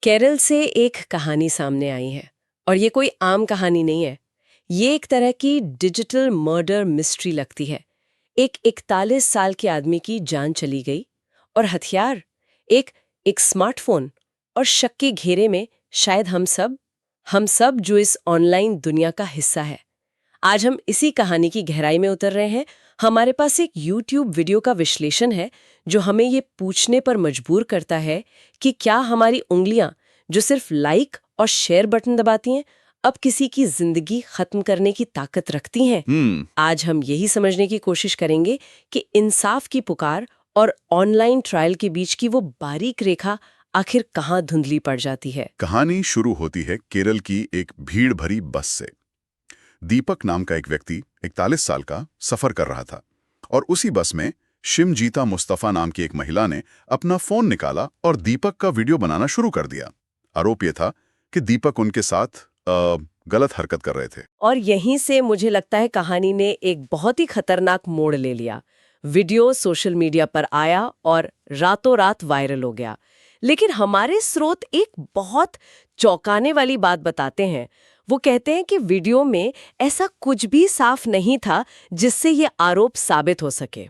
केरल से एक कहानी सामने आई है और ये कोई आम कहानी नहीं है। ये एक तरह की डिजिटल मर्डर मिस्ट्री लगती है। एक 41 साल के आदमी की जान चली गई और हथियार एक एक स्मार्टफोन और शक के घेरे में शायद हम सब जो इस ऑनलाइन दुनिया का हिस्सा है। आज हम इसी कहानी की गहराई में उतर रहे हैं। हमारे पास एक YouTube वीडियो का विश्लेषण है जो हमें ये पूछने पर मजबूर करता है कि क्या हमारी उंगलियां जो सिर्फ लाइक और शेयर बटन दबाती हैं अब किसी की जिंदगी खत्म करने की ताकत रखती हैं। आज हम यही समझने की कोशिश करेंगे कि इंसाफ की पुकार और ऑनलाइन ट्रायल के बीच की वो बारीक रेखा आखिर कहाँ धुंधली पड़ जाती है। कहानी शुरू होती है केरल की एक भीड़ भरी बस से। दीपक नाम का एक व्यक्ति 41 साल का सफर कर रहा था और उसी बस में शिमजीता मुस्तफा नाम की एक महिला ने अपना फोन निकाला और दीपक का वीडियो बनाना शुरू कर दिया। आरोप यह था कि दीपक उनके साथ गलत हरकत कर रहे थे। और यहीं से मुझे लगता है कहानी ने एक बहुत ही खतरनाक मोड़ ले लिया। वीडियो सोशल मीडिया पर आया और रातों रात वायरल हो गया। लेकिन हमारे स्रोत एक बहुत चौंकाने वाली बात बताते हैं। वो कहते हैं कि वीडियो में ऐसा कुछ भी साफ नहीं था जिससे ये आरोप साबित हो सके।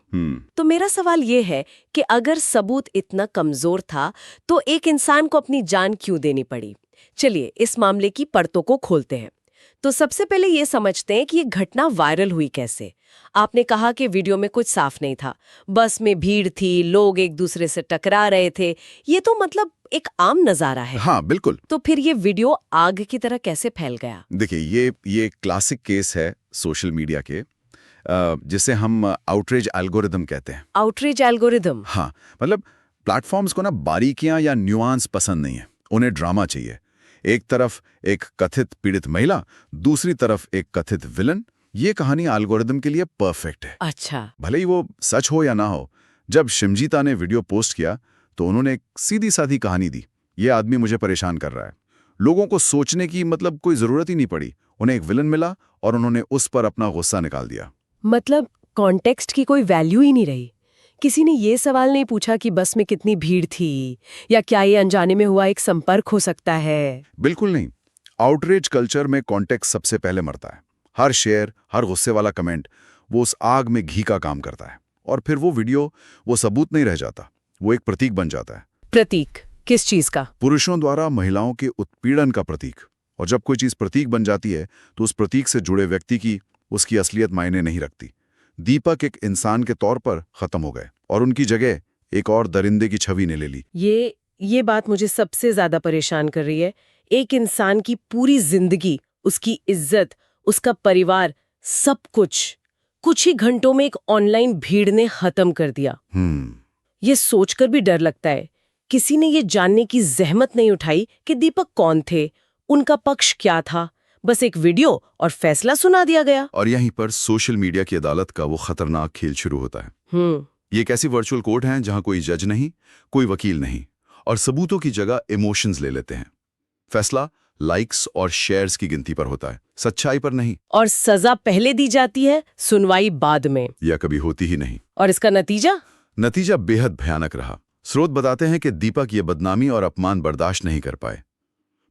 तो मेरा सवाल ये है कि अगर सबूत इतना कमजोर था तो एक इंसान को अपनी जान क्यों देनी पड़ी। चलिए इस मामले की परतों को खोलते हैं। तो सबसे पहले ये समझते हैं कि ये घटना वायरल हुई कैसे। आपने कहा कि वीडियो में कुछ साफ नहीं था, बस में भीड़ थी, लोग एक दूसरे से टकरा रहे थे, ये तो मतलब एक आम नजारा है। हाँ बिल्कुल। तो फिर ये वीडियो आग की तरह कैसे फैल गया? देखिए ये क्लासिक केस है सोशल मीडिया के, जिसे हम आउटरीच एल्गोरिदम कहते हैं। Outreach algorithm? हाँ, मतलब प्लेटफॉर्म्स को ना बारीकियां या न्यूआंस पसंद नहीं है, उन्हें ड्रामा चाहिए। एक तरफ एक कथित पीड़ित महिला, दूसरी तरफ एक कथित विलन। ये कहानी एल्गोरिदम के लिए परफेक्ट है। अच्छा। भले ही वो सच हो या ना हो। जब शिमजीता ने वीडियो पोस्ट किया तो उन्होंने एक सीधी साधी कहानी दी, ये आदमी मुझे परेशान कर रहा है। लोगों को सोचने की मतलब कोई जरूरत ही नहीं पड़ी। उन्हें एक विलन मिला और उन्होंने उस पर अपना गुस्सा निकाल दिया। मतलब कॉन्टेक्स्ट की कोई वैल्यू ही नहीं रही। किसी ने ये सवाल नहीं पूछा कि बस में कितनी भीड़ थी या क्या ये अनजाने में हुआ एक संपर्क हो सकता है। बिल्कुल नहीं। आउटरीच कल्चर में कॉन्टेक्स्ट सबसे पहले मरता है। हर शेयर, हर गुस्से वाला कमेंट, वो उस आग में घी का काम करता है। और फिर वो वीडियो, वो सबूत नहीं रह जाता, वो एक प्रतीक बन जाता है। प्रतीक किस चीज का? पुरुषों द्वारा महिलाओं के उत्पीड़न का प्रतीक। और जब कोई चीज प्रतीक बन जाती है तो उस प्रतीक से जुड़े व्यक्ति की उसकी असलियत मायने नहीं रखती। दीपक एक इंसान के तौर पर खत्म हो गए और उनकी जगह एक और दरिंदे की छवि ने ले ली। ये बात मुझे सबसे ज्यादा परेशान कर रही है। एक इंसान की पूरी जिंदगी, उसकी इज्जत, उसका परिवार, सब कुछ ही घंटों में एक ऑनलाइन भीड़ ने खत्म कर दिया। ये सोचकर भी डर लगता है। किसी ने ये जानने की जहमत नहीं उठाई कि दीपक कौन थे, उनका पक्ष क्या था। बस एक वीडियो और फैसला सुना दिया गया। और यहीं पर सोशल मीडिया की अदालत का वो खतरनाक खेल शुरू होता है। ये एक ऐसी वर्चुअल कोर्ट है जहां कोई जज नहीं, कोई वकील नहीं, और सबूतों की जगह इमोशंस ले लेते हैं। फैसला लाइक्स और शेयर्स की गिनती पर होता है, सच्चाई पर नहीं। और सजा पहले दी जाती है, सुनवाई बाद में, या कभी होती ही नहीं। और इसका नतीजा बेहद भयानक रहा। स्रोत बताते हैं कि दीपक ये बदनामी और अपमान बर्दाश्त नहीं कर पाए।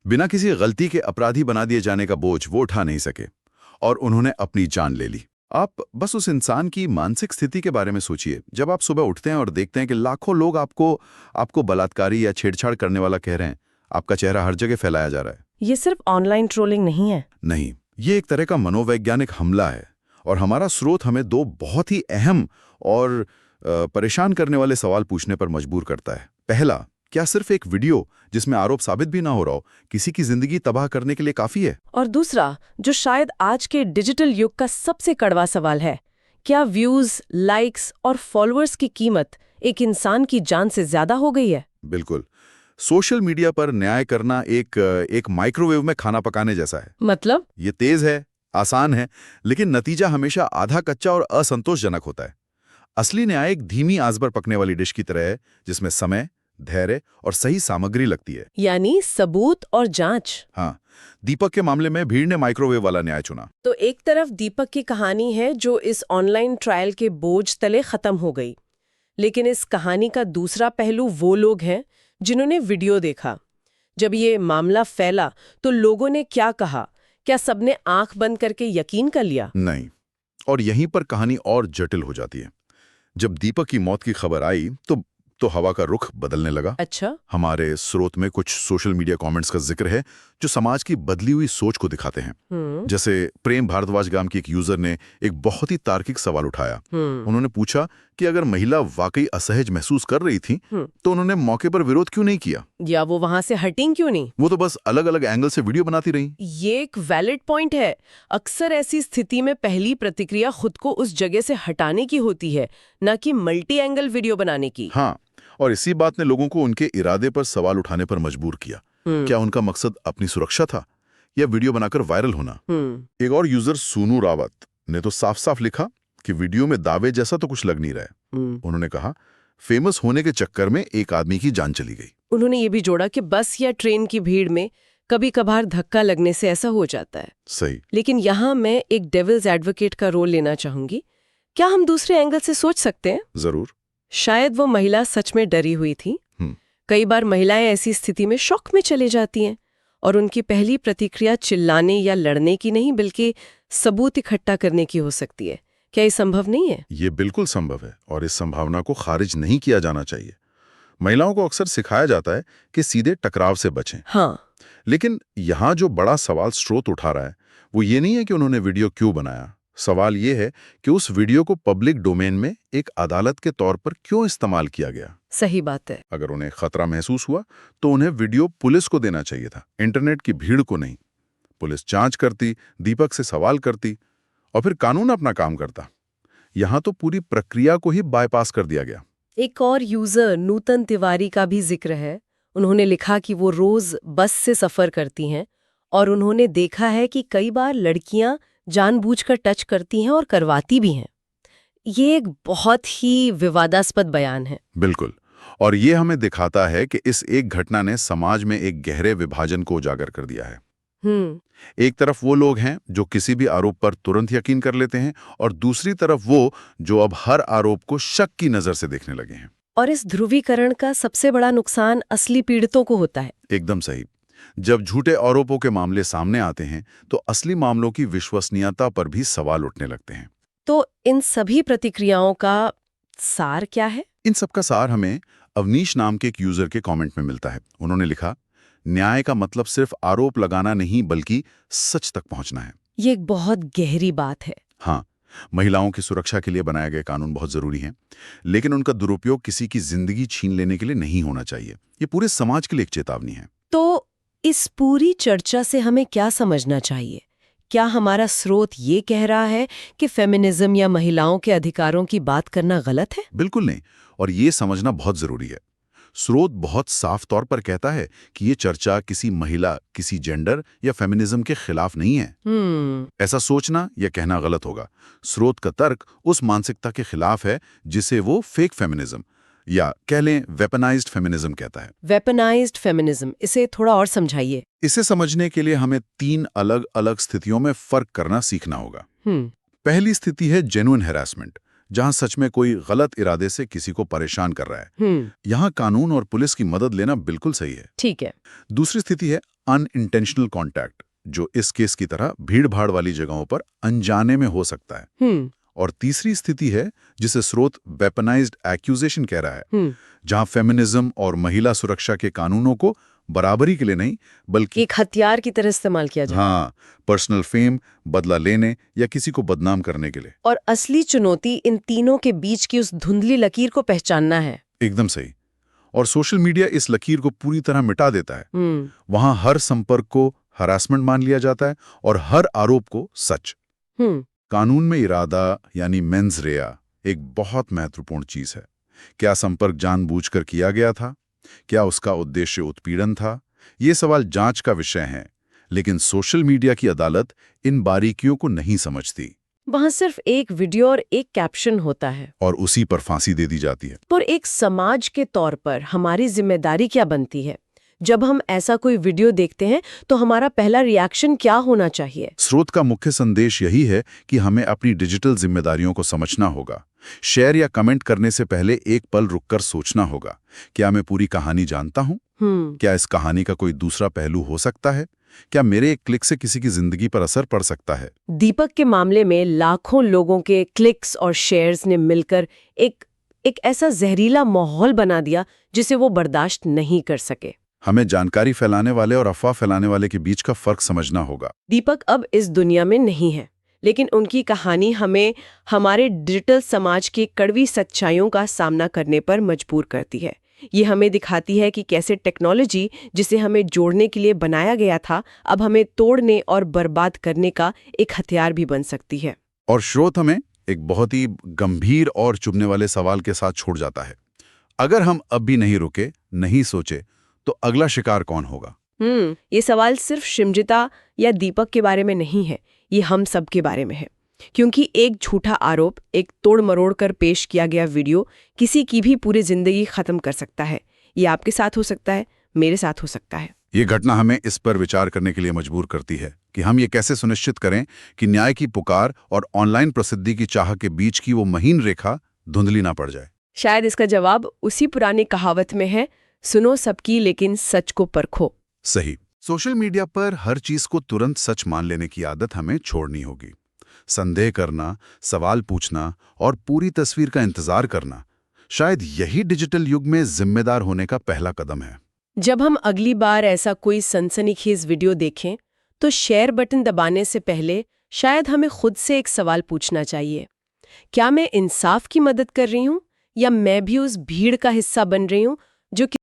बिना किसी गलती के अपराधी बना दिए जाने का बोझ वो उठा नहीं सके और उन्होंने अपनी जान ले ली। आप बस उस इंसान की मानसिक स्थिति के बारे में सोचिए। जब आप सुबह उठते हैं और देखते हैं कि लाखों लोग आपको बलात्कारी या छेड़छाड़ करने वाला कह रहे हैं, आपका चेहरा हर जगह फैलाया जा रहा है। ये सिर्फ ऑनलाइन ट्रोलिंग नहीं है। नहीं, ये एक तरह का मनोवैज्ञानिक हमला है। और हमारा स्रोत हमें दो बहुत ही अहम और परेशान करने वाले सवाल पूछने पर मजबूर करता है। पहला, क्या सिर्फ एक वीडियो जिसमें आरोप साबित भी ना हो रहा हो किसी की जिंदगी तबाह करने के लिए काफी है? और दूसरा, जो शायद आज के डिजिटल युग का सबसे कड़वा सवाल है, क्या व्यूज, लाइक्स और फॉलोअर्स की कीमत एक इंसान की जान से ज्यादा हो गई है? बिल्कुल। सोशल मीडिया पर न्याय करना एक माइक्रोवेव में खाना पकाने जैसा है। मतलब? ये तेज है, आसान है, लेकिन नतीजा हमेशा आधा कच्चा और असंतोषजनक होता है। असली न्याय एक धीमी आंच पर पकने वाली डिश की तरह है, जिसमें समय, धैर्य और सही सामग्री लगती है। यानी सबूत और जांच। हाँ, दीपक के मामले में भीड़ ने माइक्रोवेव वाला न्याय चुना। तो एक तरफ दीपक की कहानी है जो इस ऑनलाइन ट्रायल के बोझ तले खत्म हो गई, लेकिन इस कहानी का दूसरा पहलू वो लोग हैं जिन्होंने वीडियो देखा, जब ये मामला फैला तो लोगों ने क्या कहा? क्या सबने आंख बंद करके यकीन कर लिया? नहीं, और यहीं पर कहानी और जटिल हो जाती है। जब दीपक की मौत की खबर आई तो हवा का रुख बदलने लगा। अच्छा। हमारे स्रोत में कुछ सोशल मीडिया कमेंट्स का जिक्र है जो समाज की बदली हुई सोच को दिखाते हैं। जैसे प्रेम भारद्वाज नाम की एक यूजर ने एक बहुत ही तार्किक सवाल उठाया। उन्होंने पूछा कि अगर महिला वाकई असहज महसूस कर रही थी तो उन्होंने मौके पर विरोध क्यों नहीं किया, या वो वहां से हटिंग क्यों नहीं? वो तो बस अलग अलग एंगल से वीडियो बनाती रही। ये एक वैलिड पॉइंट है। अक्सर ऐसी स्थिति में पहली प्रतिक्रिया खुद को उस जगह से हटाने की होती है, न कि मल्टी एंगल वीडियो बनाने की। हाँ, और इसी बात ने लोगों को उनके इरादे पर सवाल उठाने पर मजबूर किया। क्या उनका मकसद अपनी सुरक्षा था या वीडियो बनाकर वायरल होना? एक और यूजर सोनू रावत ने तो साफ साफ लिखा कि वीडियो में दावे जैसा तो कुछ लग नहीं रहा है। उन्होंने कहा फेमस होने के चक्कर में एक आदमी की जान चली गई। उन्होंने ये भी जोड़ा कि बस या ट्रेन की भीड़ में कभी कभार धक्का लगने से ऐसा हो जाता है। सही। लेकिन यहाँ मैं एक डेविल्स एडवोकेट का रोल लेना चाहूंगी। क्या हम दूसरे एंगल से सोच सकते हैं? जरूर। शायद वो महिला सच में डरी हुई थी। कई बार महिलाएं ऐसी स्थिति में शॉक में चले जाती हैं और उनकी पहली प्रतिक्रिया चिल्लाने या लड़ने की नहीं बल्कि सबूत इकट्ठा करने की हो सकती है। क्या ये संभव नहीं है? ये बिल्कुल संभव है और इस संभावना को खारिज नहीं किया जाना चाहिए। महिलाओं को अक्सर सिखाया जाता है कि सीधे टकराव से बचें। हाँ। लेकिन यहाँ जो बड़ा सवाल स्रोत उठा रहा है वो ये नहीं है कि उन्होंने वीडियो क्यों बनाया। सवाल ये है कि उस वीडियो को पब्लिक डोमेन में एक अदालत के तौर पर क्यों इस्तेमाल किया गया। सही बात है। अगर उन्हें खतरा महसूस हुआ तो उन्हें वीडियो पुलिस को देना चाहिए था, इंटरनेट की भीड़ को नहीं। पुलिस जांच करती, दीपक से सवाल करती और फिर कानून अपना काम करता। यहाँ तो पूरी प्रक्रिया को ही बाईपास कर दिया गया। एक और यूजर नूतन तिवारी का भी जिक्र है। उन्होंने लिखा कि वो रोज बस से सफर करती हैं और उन्होंने देखा है कि कई बार लड़कियां जानबूझकर टच करती हैं और करवाती भी हैं। ये एक बहुत ही विवादास्पद बयान है। बिल्कुल, और ये हमें दिखाता है कि इस एक घटना ने समाज में एक गहरे विभाजन को उजागर कर दिया है। एक तरफ वो लोग हैं जो किसी भी आरोप पर तुरंत यकीन कर लेते हैं और दूसरी तरफ वो जो अब हर आरोप को शक की नजर से देखने लगे हैं। और इस ध्रुवीकरण का सबसे बड़ा नुकसान असली पीड़ितों को होता है। एकदम सही। जब झूठे आरोपों के मामले सामने आते हैं तो असली मामलों की विश्वसनीयता पर भी सवाल उठने लगते हैं। तो इन सभी प्रतिक्रियाओं का सार क्या है? इन सबका सार हमें अवनीश नाम के एक यूजर के कमेंट में मिलता है। उन्होंने लिखा, न्याय का मतलब सिर्फ आरोप लगाना नहीं बल्कि सच तक पहुंचना है। ये एक बहुत गहरी बात है। हाँ, महिलाओं की सुरक्षा के लिए बनाए गए कानून बहुत जरूरी हैं, लेकिन उनका दुरुपयोग किसी की जिंदगी छीन लेने के लिए नहीं होना चाहिए। ये पूरे समाज के लिए एक चेतावनी है। तो इस पूरी चर्चा से हमें क्या समझना चाहिए? क्या हमारा स्रोत ये कह रहा है कि फेमिनिज्म या महिलाओं के अधिकारों की बात करना गलत है? बिल्कुल नहीं, और ये समझना बहुत जरूरी है। स्रोत बहुत साफ तौर पर कहता है कि ये चर्चा किसी महिला, किसी जेंडर या फेमिनिज्म के खिलाफ नहीं है। ऐसा सोचना या कहना गलत होगा। स्रोत का तर्क उस मानसिकता के खिलाफ है जिसे वो फेक फेमिनिज्म या कह लें वेपनाइज्ड फेमिनिज्म कहता है। वेपनाइज्ड फेमिनिज्म, इसे थोड़ा और समझाइए। इसे समझने के लिए हमें 3 अलग अलग स्थितियों में फर्क करना सीखना होगा। पहली स्थिति है जेन्युइन हैरेसमेंट, जहां सच में कोई गलत इरादे से किसी को परेशान कर रहा है। यहाँ कानून और पुलिस की मदद लेना बिल्कुल सही है। ठीक है। दूसरी स्थिति है अनइंटेंशनल कॉन्टैक्ट, जो इस केस की तरह भीड़-भाड़ वाली जगहों पर अनजाने में हो सकता है। और तीसरी स्थिति है जिसे स्रोत वेपनाइज्ड एक्यूजेशन कह रहा है, जहां फेमिनिज्म और महिला सुरक्षा के कानूनों को बराबरी के लिए नहीं बल्कि एक हथियार की तरह इस्तेमाल किया जाए। हाँ, पर्सनल फेम, बदला लेने या किसी को बदनाम करने के लिए। और असली चुनौती इन तीनों के बीच की उस धुंधली लकीर को पहचानना है। एकदम सही। और सोशल मीडिया इस लकीर को पूरी तरह मिटा देता है। वहां हर संपर्क को हरासमेंट मान लिया जाता है और हर आरोप को सच। कानून में इरादा यानी मेंस रेया एक बहुत महत्वपूर्ण चीज है। क्या संपर्क जानबूझकर किया गया था? क्या उसका उद्देश्य उत्पीड़न था? ये सवाल जांच का विषय है, लेकिन सोशल मीडिया की अदालत इन बारीकियों को नहीं समझती। वहां सिर्फ एक वीडियो और एक कैप्शन होता है और उसी पर फांसी दे दी जाती है। पर एक समाज के तौर पर हमारी जिम्मेदारी क्या बनती है? जब हम ऐसा कोई वीडियो देखते हैं तो हमारा पहला रिएक्शन क्या होना चाहिए? स्रोत का मुख्य संदेश यही है कि हमें अपनी डिजिटल जिम्मेदारियों को समझना होगा। शेयर या कमेंट करने से पहले एक पल रुककर सोचना होगा, क्या मैं पूरी कहानी जानता हूँ? क्या इस कहानी का कोई दूसरा पहलू हो सकता है? क्या मेरे एक क्लिक से किसी की जिंदगी पर असर पड़ सकता है? दीपक के मामले में लाखों लोगों के क्लिक्स और शेयर्स ने मिलकर एक ऐसा जहरीला माहौल बना दिया जिसे वो बर्दाश्त नहीं कर सके। हमें जानकारी फैलाने वाले और अफवाह फैलाने वाले के बीच का फर्क समझना होगा। दीपक अब इस दुनिया में नहीं है, लेकिन उनकी कहानी हमें हमारे डिजिटल समाज की कड़वी सच्चाइयों का सामना करने पर मजबूर करती है। ये हमें दिखाती है कि कैसे टेक्नोलॉजी, जिसे हमें जोड़ने के लिए बनाया गया था, अब हमें तोड़ने और बर्बाद करने का एक हथियार भी बन सकती है। और स्रोत हमें एक बहुत ही गंभीर और चुभने वाले सवाल के साथ छोड़ जाता है। अगर हम अब भी नहीं रुके, नहीं सोचे, तो अगला शिकार कौन होगा? ये सवाल सिर्फ शिमजिता या दीपक के बारे में नहीं है, ये हम सब के बारे में है। क्योंकि एक झूठा आरोप, एक तोड़ मरोड़ कर पेश किया गया वीडियो किसी की भी पूरी जिंदगी खत्म कर सकता है। ये आपके साथ हो सकता है, मेरे साथ हो सकता है। ये घटना हमें इस पर विचार करने के लिए मजबूर करती है कि हम ये कैसे सुनिश्चित करें कि न्याय की पुकार और ऑनलाइन प्रसिद्धि की चाह के बीच की वो महीन रेखा धुंधली ना पड़ जाए। शायद इसका जवाब उसी पुरानी कहावत में है, सुनो सबकी लेकिन सच को परखो। सही। सोशल मीडिया पर हर चीज को तुरंत सच मान लेने की आदत हमें छोड़नी होगी। संदेह करना, सवाल पूछना और पूरी तस्वीर का इंतजार करना, शायद यही डिजिटल युग में जिम्मेदार होने का पहला कदम है। जब हम अगली बार ऐसा कोई सनसनीखेज वीडियो देखें, तो शेयर बटन दबाने से पहले शायद हमें खुद से एक सवाल पूछना चाहिए। क्या मैं इंसाफ की मदद कर रही हूँ, या मैं भी उस भीड़ का हिस्सा बन रही हूँ जो